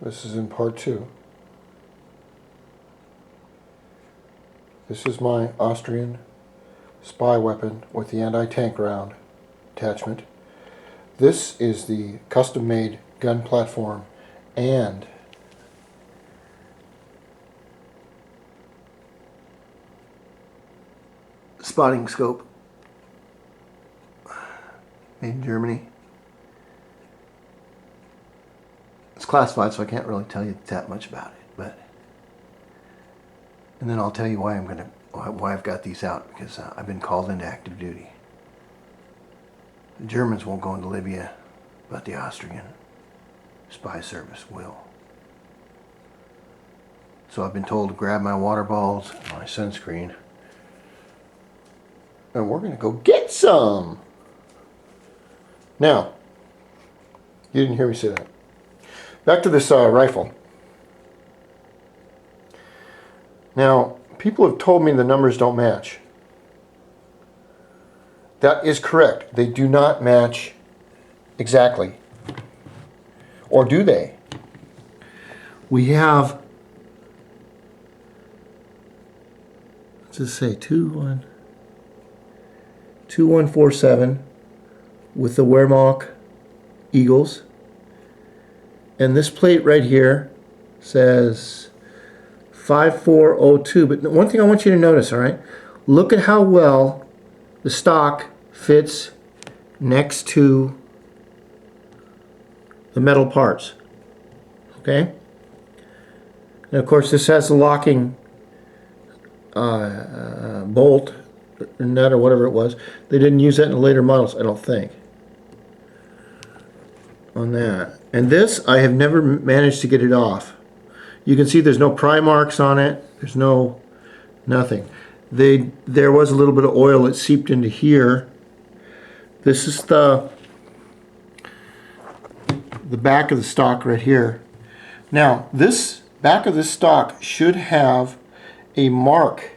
This is in part 2. This is my Austrian spy weapon with the anti-tank round attachment. This is the custom-made gun platform and spotting scope made in Germany. It's classified, so I can't really tell you that much about it, and then I'll tell you why I've got these out, because I've been called into active duty. The Germans won't go into Libya, but the Austrian spy service will. So I've been told to grab my water balls and my sunscreen, and we're gonna go get some. Now, you didn't hear me say that. Back to this rifle. Now, people have told me the numbers don't match. That is correct. They do not match exactly. Or do they? We have, let's just say 2147 with the Wehrmacht Eagles. And this plate right here says 5402. But one thing I want you to notice, all right? Look at how well the stock fits next to the metal parts. Okay? And of course, this has the locking bolt or nut or whatever it was. They didn't use that in the later models, I don't think, on that. And this, I have never managed to get it off. You can see there's no pry marks on it. There's no nothing. There was a little bit of oil that seeped into here. This is the back of the stock right here. Now, this back of this stock should have a mark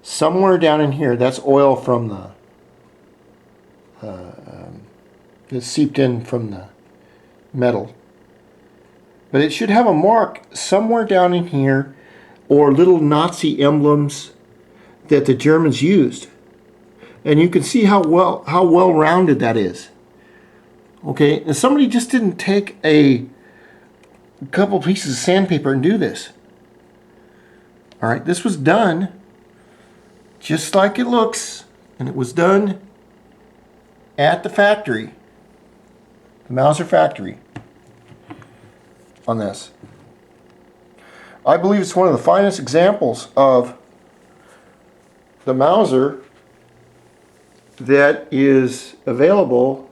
somewhere down in here. That's oil from that seeped in from the metal. But it should have a mark somewhere down in here, or little Nazi emblems that the Germans used. And you can see how well rounded that is. Okay, and somebody just didn't take a couple pieces of sandpaper and do this. All right, this was done just like it looks, and it was done at the factory, the Mauser factory, on this. I believe it's one of the finest examples of the Mauser that is available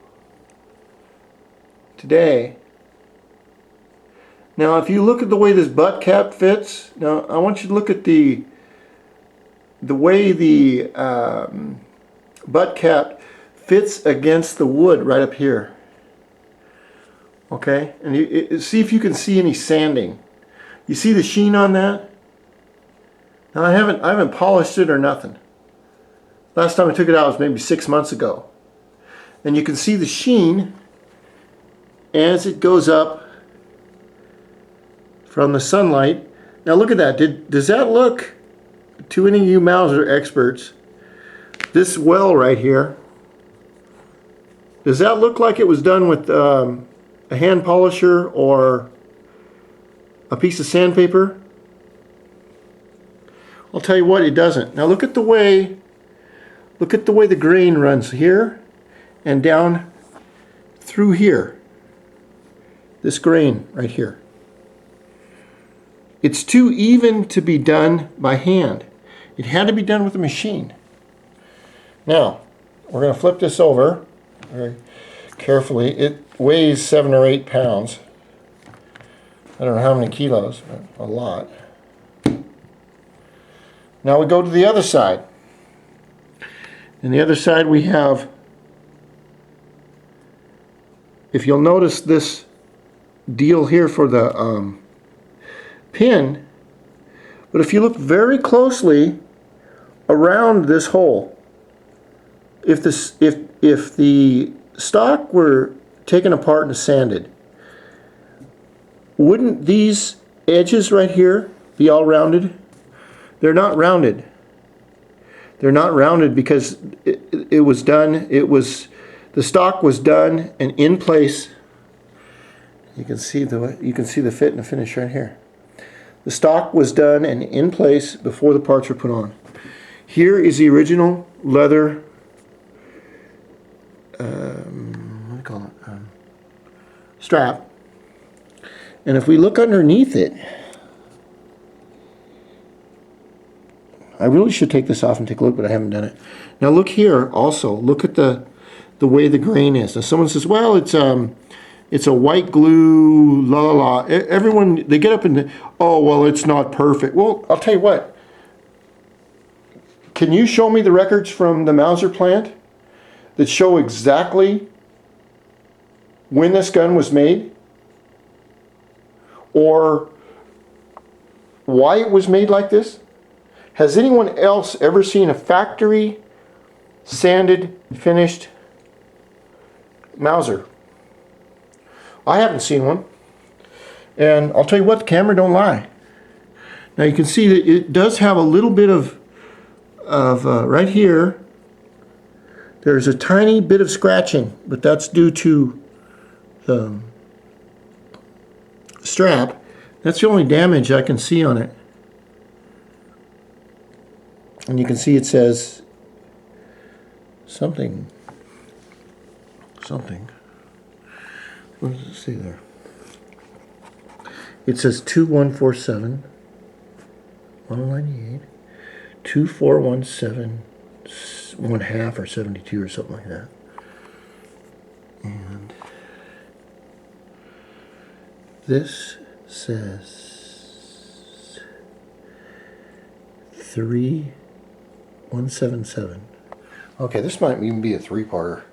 today. Now, if you look at the way this butt cap fits, now I want you to look at the way the butt cap fits against the wood right up here. Okay, and see if you can see any sanding. You see the sheen on that? Now I haven't polished it or nothing. Last time I took it out was maybe 6 months ago. And you can see the sheen as it goes up from the sunlight. Now look at that. Does that look, to any of you Mauser experts, this well right here, does that look like it was done with a hand polisher or a piece of sandpaper? I'll tell you what, it doesn't. Now look at the way the grain runs here and down through here. This grain right here. It's too even to be done by hand. It had to be done with a machine. Now, we're going to flip this over very carefully. It weighs 7 or 8 pounds. I don't know how many kilos, but a lot. Now we go to the other side. And the other side we have, if you'll notice this deal here for the pin, but if you look very closely around this hole, if the stock were taken apart and sanded, wouldn't these edges right here be all rounded? They're not rounded. They're not rounded because it was done, the stock was done and in place. You can see the fit and the finish right here. The stock was done and in place before the parts were put on. Here is the original leather, what do you call it? Strap. And if we look underneath it, I really should take this off and take a look, but I haven't done it. Now look here also. Look at the way the grain is. Now someone says, well, it's a white glue, la la la. Everyone, they get up and, oh, well, it's not perfect. Well, I'll tell you what. Can you show me the records from the Mauser plant that show exactly when this gun was made? Or why it was made like this? Has anyone else ever seen a factory sanded, finished Mauser? I haven't seen one. And I'll tell you what, the camera don't lie. Now you can see that it does have a little bit of right here, there's a tiny bit of scratching, but that's due to the strap. That's the only damage I can see on it. And you can see it says something. What does it say there? It says 2147 198 2417 1/2 or 72 or something like that. And this says 3177. Okay, this might even be a three-parter.